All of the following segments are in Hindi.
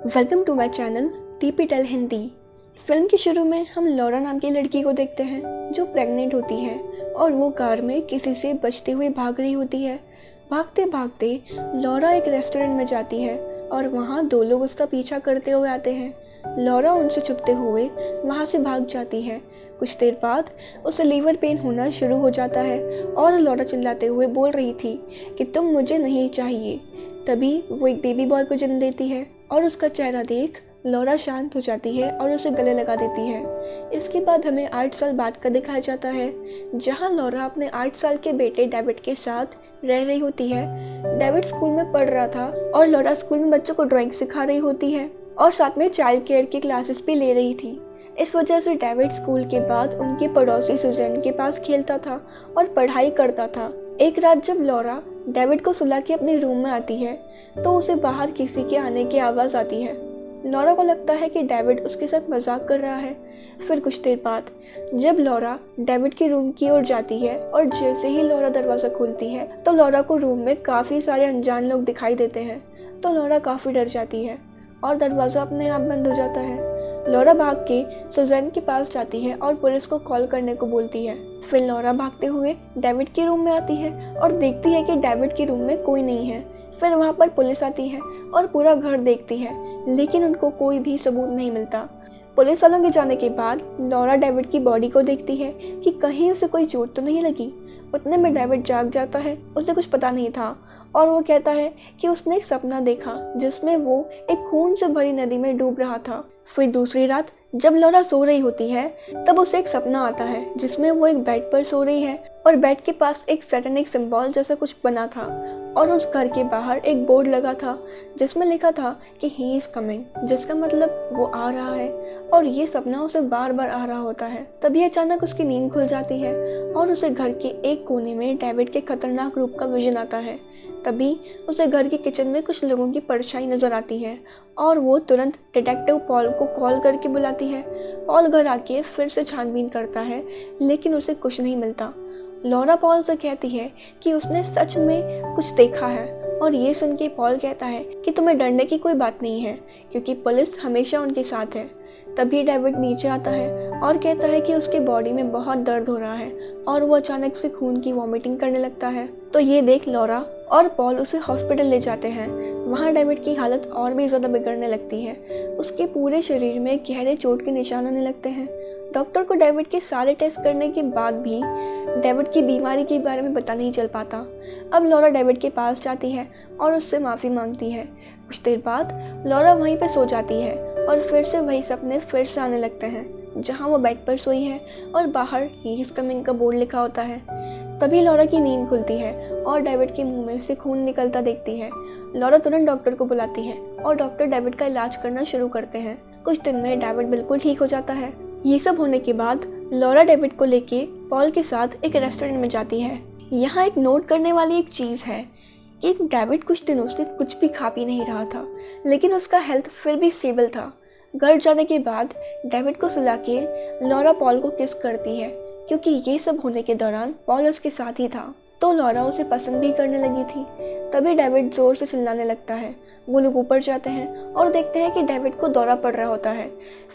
Welcome to my channel TP tell Hindi. Film के शुरू में हम लॉरा नाम की लड़की को देखते हैं जो प्रेग्नेंट होती है और वो कार में किसी से बचते हुए भाग रही होती है। भागते भागते लॉरा एक रेस्टोरेंट में जाती है और वहाँ दो लोग उसका पीछा करते हुए आते हैं। लॉरा उनसे छुपते हुए वहाँ से भाग जाती है। कुछ देर बाद उसे लीवर पेन होना शुरू हो जाता है और लॉरा चिल्लाते हुए बोल रही थी कि तुम मुझे नहीं चाहिए। तभी वो एक बेबी बॉय को जन्म देती है और उसका चेहरा देख लॉरा शांत हो जाती है और उसे गले लगा देती है। इसके बाद हमें 8 साल बाद का दिखाया जाता है जहां लॉरा अपने 8 साल के बेटे डेविड के साथ रह रही होती है। डेविड स्कूल में पढ़ रहा था और लॉरा स्कूल में बच्चों को ड्राइंग सिखा रही होती है और साथ में चाइल्ड केयर की क्लासेस भी ले रही थी। इस वजह से डेविड स्कूल के बाद उनके पड़ोसी सुजैन के पास खेलता था और पढ़ाई करता था। एक रात जब लॉरा डेविड को सुला के अपने रूम में आती है तो उसे बाहर किसी के आने की आवाज़ आती है। लॉरा को लगता है कि डेविड उसके साथ मजाक कर रहा है। फिर कुछ देर बाद जब लॉरा डेविड के रूम की ओर जाती है और जैसे ही लॉरा दरवाज़ा खोलती है तो लॉरा को रूम में काफ़ी सारे अनजान लोग दिखाई देते हैं। तो लॉरा काफ़ी डर जाती है और दरवाज़ा अपने आप बंद हो जाता है। लॉरा भाग के सुजैन के पास जाती है और पुलिस को कॉल करने को बोलती है। फिर लॉरा भागते हुए डेविड के रूम में आती है और देखती है कि डेविड के रूम में कोई नहीं है। फिर वहाँ पर पुलिस आती है और पूरा घर देखती है लेकिन उनको कोई भी सबूत नहीं मिलता। पुलिस वालों के जाने के बाद लॉरा डेविड की बॉडी को देखती है कि कहीं उसे कोई चोट तो नहीं लगी। उतने में डेविड जाग जाता है। उसे कुछ पता नहीं था और वो कहता है कि उसने एक सपना देखा जिसमें वो एक खून से भरी नदी में डूब रहा था। फिर दूसरी रात जब लॉरा सो रही होती है तब उसे एक सपना आता है जिसमें वो एक बेड पर सो रही है और बेड के पास एक सैटेनिक सिंबल जैसा कुछ बना था और उस घर के बाहर एक बोर्ड लगा था जिसमें लिखा था कि ही इज कमिंग, जिसका मतलब वो आ रहा है। और ये सपना उसे बार बार आ रहा होता है। तभी अचानक उसकी नींद खुल जाती है और उसे घर के एक कोने में डेविड के खतरनाक रूप का विजन आता है। तभी उसे घर के किचन में कुछ लोगों की परछाई नजर आती है और वो तुरंत डिटेक्टिव पॉल को कॉल करके बुलाती है। पॉल घर आके फिर से छानबीन करता है लेकिन उसे कुछ नहीं मिलता। लॉरा पॉल से कहती है कि उसने सच में कुछ देखा है और ये सुन के पॉल कहता है कि तुम्हें डरने की कोई बात नहीं है क्योंकि पुलिस हमेशा उनके साथ है। तभी डेविड नीचे आता है और कहता है कि उसके बॉडी में बहुत दर्द हो रहा है और वो अचानक से खून की वॉमिटिंग करने लगता है। तो ये देख लॉरा और पॉल उसे हॉस्पिटल ले जाते हैं। वहाँ डेविड की हालत और भी ज़्यादा बिगड़ने लगती है। उसके पूरे शरीर में गहरे चोट के निशान आने लगते हैं। डॉक्टर को डेविड के सारे टेस्ट करने के बाद भी डेविड की बीमारी के बारे में पता नहीं चल पाता। अब लॉरा डेविड के पास जाती है और उससे माफ़ी मांगती है। कुछ देर बाद लॉरा वहीं पर सो जाती है और फिर से वही सपने फिर से आने लगते हैं जहाँ वो बेड पर सोई है और बाहर ही इज कमिंग का बोर्ड लिखा होता है। तभी लॉरा की नींद खुलती है और डेविड के मुंह में से खून निकलता देखती है। लॉरा तुरंत डॉक्टर को बुलाती है और डॉक्टर डेविड का इलाज करना शुरू करते हैं। कुछ दिन में डेविड बिल्कुल ठीक हो जाता है। ये सब होने के बाद लॉरा डेविड को लेके पॉल के साथ एक रेस्टोरेंट में जाती है। यहाँ एक नोट करने वाली एक चीज़ है कि डेविड कुछ दिनों से कुछ भी खा पी नहीं रहा था लेकिन उसका हेल्थ फिर भी स्टेबल था। घर जाने के बाद डेविड को सुला के लॉरा पॉल को किस करती है क्योंकि ये सब होने के दौरान पॉल उसके साथ ही था तो लॉरा उसे पसंद भी करने लगी थी। तभी डेविड जोर से चिल्लाने लगता है। वो लोग ऊपर जाते हैं और देखते हैं कि डेविड को दौरा पड़ रहा होता है।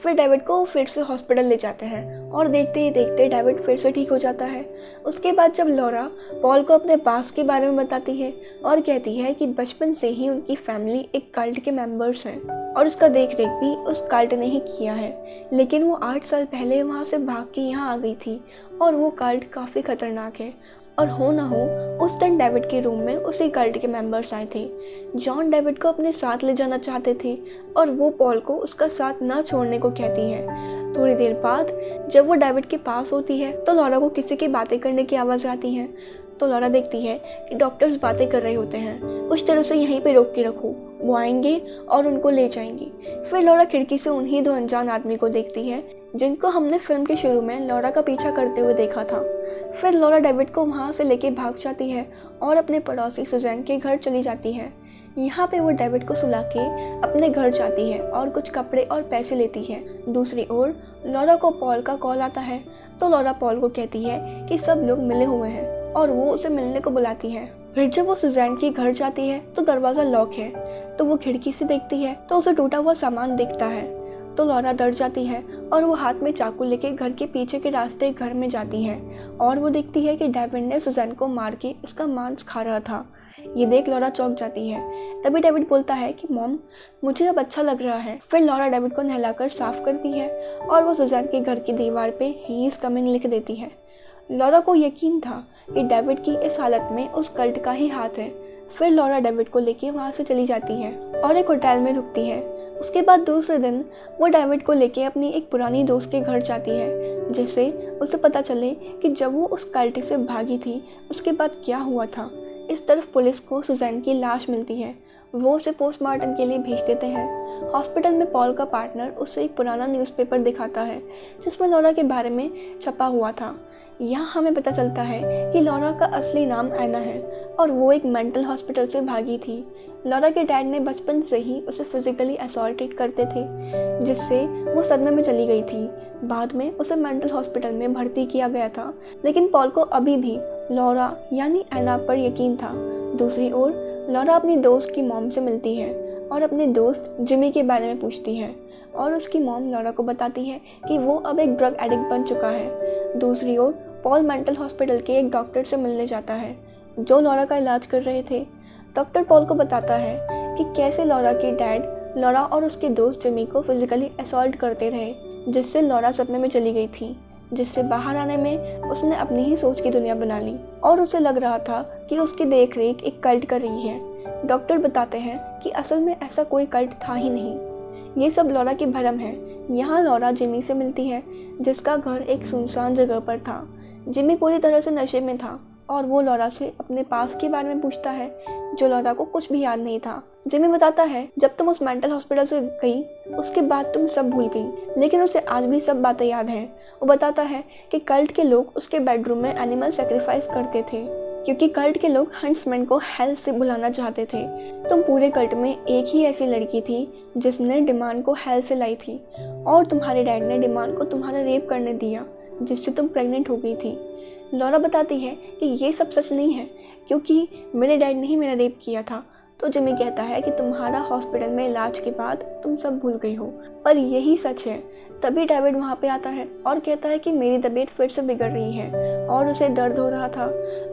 फिर डेविड को फिर से हॉस्पिटल ले जाते हैं और देखते ही देखते डेविड फिर से ठीक हो जाता है। उसके बाद जब लॉरा पॉल को अपने पास के बारे में बताती है और कहती है कि बचपन से ही उनकी फैमिली एक कल्ट के मेंबर्स हैं और उसका देख रेख भी उस कल्ट ने ही किया है लेकिन वो 8 साल पहले वहाँ से भाग के यहाँ आ गई थी और वो कल्ट काफ़ी खतरनाक है। और हो ना हो उस दिन डेविड के रूम में उसी कल्ट के मेंबर्स आए थे। जॉन डेविड को अपने साथ ले जाना चाहते थे और वो पॉल को उसका साथ ना छोड़ने को कहती है। थोड़ी देर बाद जब वो डेविड के पास होती है तो लॉरा को किसी की बातें करने की आवाज़ आती है। तो लॉरा देखती है कि डॉक्टर्स बातें कर रहे होते हैं। कुछ देर उसे यहीं पे रोक के रखो, वो आएंगे और उनको ले जाएंगी। फिर लॉरा खिड़की से उन्हीं 2 अनजान आदमी को देखती है जिनको हमने फिल्म के शुरू में लॉरा का पीछा करते हुए देखा था। फिर लॉरा डेविड को वहाँ से लेके भाग जाती है और अपने पड़ोसी सुजैन के घर चली जाती है। यहाँ पे वो डेविड को सुला के अपने घर जाती है और कुछ कपड़े और पैसे लेती है। दूसरी ओर लॉरा को पॉल का कॉल आता है तो लॉरा पॉल को कहती है कि सब लोग मिले हुए हैं और वो उसे मिलने को बुलाती है। फिर जब वो सुजैन के घर जाती है तो दरवाज़ा लॉक है। तो वो खिड़की से देखती है तो उसे टूटा हुआ सामान दिखता है। तो लॉरा डर जाती है और वो हाथ में चाकू लेके घर के पीछे के रास्ते घर में जाती है और वो देखती है कि डेविड ने सुजैन को मार के उसका मांस खा रहा था। ये देख लॉरा चौंक जाती है। तभी डेविड बोलता है कि मॉम, मुझे अब अच्छा लग रहा है। फिर लॉरा डेविड को नहलाकर साफ करती है और वो सुजैन के घर की दीवार पे ही इज कमिंग लिख देती है। लॉरा को यकीन था कि डेविड की इस हालत में उस कल्ट का ही हाथ है। फिर लॉरा डेविड को लेके वहाँ से चली जाती है और एक होटल में रुकती है। उसके बाद दूसरे दिन वो डेविड को लेके अपनी एक पुरानी दोस्त के घर जाती है, जिससे उसे पता चले कि जब वो उस कल्ट से भागी थी उसके बाद क्या हुआ था। इस तरफ पुलिस को सुजैन की लाश मिलती है। वो उसे पोस्टमार्टम के लिए भेज देते हैं। हॉस्पिटल में पॉल का पार्टनर उसे एक पुराना न्यूज़पेपर दिखाता है जिसमें लॉरा के बारे में छपा हुआ था। यहाँ हमें पता चलता है कि लॉरा का असली नाम एना है और वो एक मेंटल हॉस्पिटल से भागी थी। लॉरा के डैड ने बचपन से ही उसे फिजिकली असॉल्टेड करते थे, जिससे वो सदमे में चली गई थी। बाद में उसे मेंटल हॉस्पिटल में भर्ती किया गया था, लेकिन पॉल को अभी भी लॉरा यानी एना पर यकीन था। दूसरी ओर लॉरा अपनी दोस्त की मॉम से मिलती है और अपने दोस्त जिमी के बारे में पूछती है और उसकी मॉम लॉरा को बताती है कि वो अब एक ड्रग एडिक्ट बन चुका है। दूसरी ओर पॉल मेंटल हॉस्पिटल के एक डॉक्टर से मिलने जाता है जो लॉरा का इलाज कर रहे थे। डॉक्टर पॉल को बताता है कि कैसे लॉरा के डैड लॉरा और उसके दोस्त जिमी को फिजिकली असॉल्ट करते रहे, जिससे लॉरा सदमे में चली गई थी, जिससे बाहर आने में उसने अपनी ही सोच की दुनिया बना ली और उसे लग रहा था कि उसकी देखरेख एक कल्ट कर रही है। डॉक्टर बताते हैं कि असल में ऐसा कोई कल्ट था ही नहीं, ये सब लॉरा की भरम है। यहाँ लॉरा जिमी से मिलती है जिसका घर एक सुनसान जगह पर था। जिमी पूरी तरह से नशे में था और वो लॉरा से अपने पास के बारे में पूछता है जो लॉरा को कुछ भी याद नहीं था। जिमी बताता है जब तुम उस मेंटल हॉस्पिटल से गई उसके बाद तुम सब भूल गई, लेकिन उसे आज भी सब बातें याद हैं। वो बताता है कि कल्ट के लोग उसके बेडरूम में एनिमल सेक्रीफाइस करते थे क्योंकि कल्ट के लोग हंट्समैन को हेल से बुलाना चाहते थे। तुम पूरे कल्ट में एक ही ऐसी लड़की थी जिसने डिमांड को हेल से लाई थी और तुम्हारे डैड ने डिमांड को तुम्हारा रेप करने दिया, जिससे तुम प्रेग्नेंट हो गई थी। लॉरा बताती है कि ये सब सच नहीं है क्योंकि मेरे डैड ने ही मेरा रेप किया था। तो जिमी कहता है कि तुम्हारा हॉस्पिटल में इलाज के बाद तुम सब भूल गई हो, पर यही सच है। तभी डेविड वहाँ पे आता है और कहता है कि मेरी तबीयत फिर से बिगड़ रही है और उसे दर्द हो रहा था।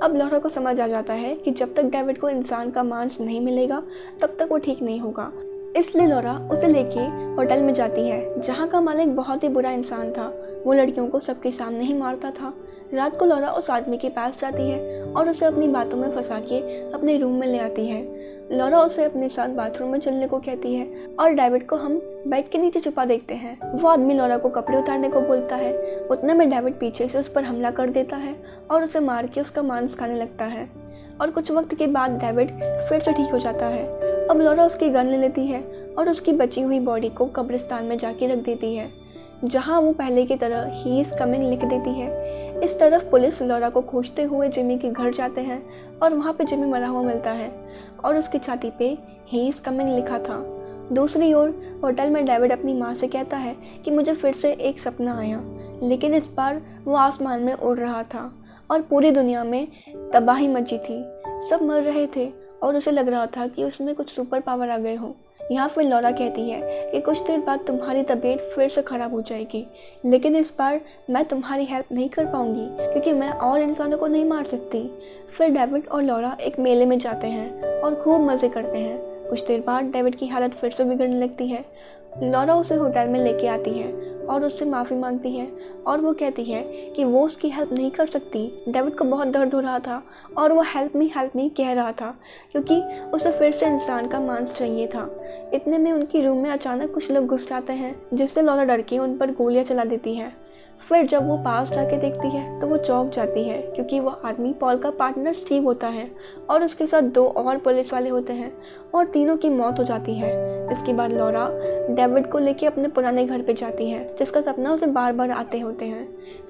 अब लॉरा को समझ आ जाता है कि जब तक डेविड को इंसान का मांस नहीं मिलेगा तब तक वो ठीक नहीं होगा। इसलिए लॉरा उसे लेके होटल में जाती है जहाँ का मालिक बहुत ही बुरा इंसान था। वो लड़कियों को सबके सामने ही मारता था। रात को लॉरा उस आदमी के पास जाती है और उसे अपनी बातों में फंसा के अपने रूम में ले आती है। लॉरा उसे अपने साथ बाथरूम में चलने को कहती है और डेविड को हम बेड के नीचे छुपा देखते हैं। वो आदमी लॉरा को कपड़े उतारने को बोलता है। उतने में डेविड पीछे से उस पर हमला कर देता है और उसे मार के उसका मांस खाने लगता है और कुछ वक्त के बाद डेविड फिर से ठीक हो जाता है। अब लॉरा उसकी गन ले लेती है और उसकी बची हुई बॉडी को कब्रिस्तान में जाके रख देती है जहाँ वो पहले की तरह ही इज कमिंग लिख देती है। इस तरफ पुलिस लॉरा को खोजते हुए जिमी के घर जाते हैं और वहाँ पे जिमी मरा हुआ मिलता है और उसकी छाती पे ही इज कमिंग लिखा था। दूसरी ओर होटल में डेविड अपनी माँ से कहता है कि मुझे फिर से एक सपना आया, लेकिन इस बार वो आसमान में उड़ रहा था और पूरी दुनिया में तबाही मची थी। सब मर रहे थे और उसे लग रहा था कि उसमें कुछ सुपर पावर आ गए हों। यहाँ फिर लॉरा कहती है कि कुछ देर बाद तुम्हारी तबीयत फिर से ख़राब हो जाएगी, लेकिन इस बार मैं तुम्हारी हेल्प नहीं कर पाऊंगी क्योंकि मैं और इंसानों को नहीं मार सकती। फिर डेविड और लॉरा एक मेले में जाते हैं और खूब मज़े करते हैं। कुछ देर बाद डेविड की हालत फिर से बिगड़ने लगती है। लॉरा उसे होटल में लेके आती है और उससे माफ़ी मांगती है और वो कहती है कि वो उसकी हेल्प नहीं कर सकती। डेविड को बहुत दर्द हो रहा था और वो हेल्प मी कह रहा था क्योंकि उसे फिर से इंसान का मांस चाहिए था। इतने में उनकी रूम में अचानक कुछ लोग घुस जाते हैं जिससे लॉरा डर के उन पर गोलियां चला देती है। फिर जब वो पास जाके देखती है तो वो चौंक जाती है क्योंकि वो आदमी पॉल का पार्टनर स्टीव होता है और उसके साथ 2 और पुलिस वाले होते हैं और तीनों की मौत हो जाती है। इसके बाद लॉरा डेविड को लेके अपने पुराने घर पे जाती है जिसका सपना उसे बार बार आते होते हैं।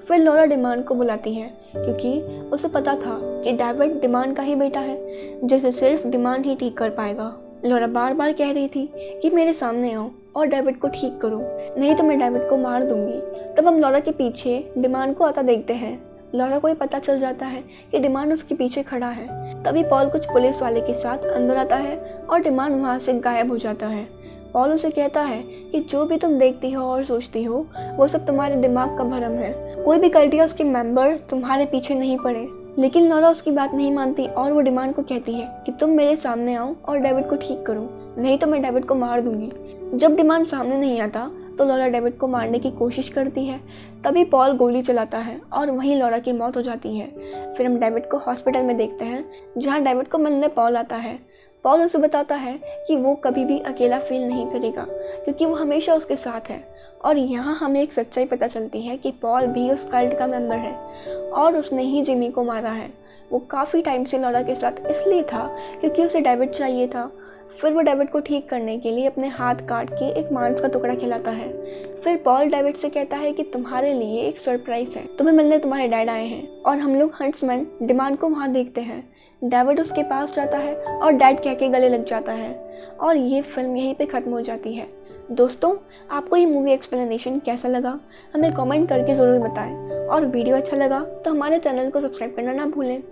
फिर लॉरा डिमांड को बुलाती है क्योंकि उसे पता था कि डेविड डिमांड का ही बेटा है जिसे सिर्फ डिमांड ही ठीक कर पाएगा। लॉरा बार बार कह रही थी कि मेरे सामने आओ और डेविड को ठीक करो, नहीं तो मैं डेविड को मार दूंगी। तब हम लॉरा के पीछे डिमांड को आता देखते हैं। लॉरा को ये पता चल जाता है कि डिमांड उसके पीछे खड़ा है। तभी पॉल कुछ पुलिस वाले के साथ अंदर आता है और डिमांड वहाँ से गायब हो जाता है। पॉल उसे कहता है कि जो भी तुम देखती हो और सोचती हो वो सब तुम्हारे दिमाग का भ्रम है, कोई भी कल्टियर्स के मेंबर तुम्हारे पीछे नहीं पड़े। लेकिन लॉरा उसकी बात नहीं मानती और वो डिमांड को कहती है कि तुम मेरे सामने आओ और डेविड को ठीक करो, नहीं तो मैं डेविड को मार दूंगी। जब डिमांड सामने नहीं आता तो लॉरा डेविड को मारने की कोशिश करती है। तभी पॉल गोली चलाता है और वहीं लॉरा की मौत हो जाती है। फिर हम डेविड को हॉस्पिटल में देखते हैं जहाँ डेविड को मिलने पॉल आता है। पॉल उसे बताता है कि वो कभी भी अकेला फील नहीं करेगा क्योंकि वो हमेशा उसके साथ है। और यहाँ हमें एक सच्चाई पता चलती है कि पॉल भी उस कल्ट का मेंबर है और उसने ही जिमी को मारा है। वो काफ़ी टाइम से लॉरा के साथ इसलिए था क्योंकि उसे डेविड चाहिए था। फिर वो डेविड को ठीक करने के लिए अपने हाथ काट के एक मांस का टुकड़ा खिलाता है। फिर पॉल डेविड से कहता है कि तुम्हारे लिए एक सरप्राइज है, तुम्हें मिलने तुम्हारे डैड आए हैं। और हम लोग हंट्समैन डिमांड को वहाँ देखते हैं। डेविड उसके पास जाता है और डैड कह के गले लग जाता है और ये फिल्म यहीं पे ख़त्म हो जाती है। दोस्तों, आपको ये मूवी एक्सप्लेनेशन कैसा लगा हमें कमेंट करके ज़रूर बताएं और वीडियो अच्छा लगा तो हमारे चैनल को सब्सक्राइब करना ना भूलें।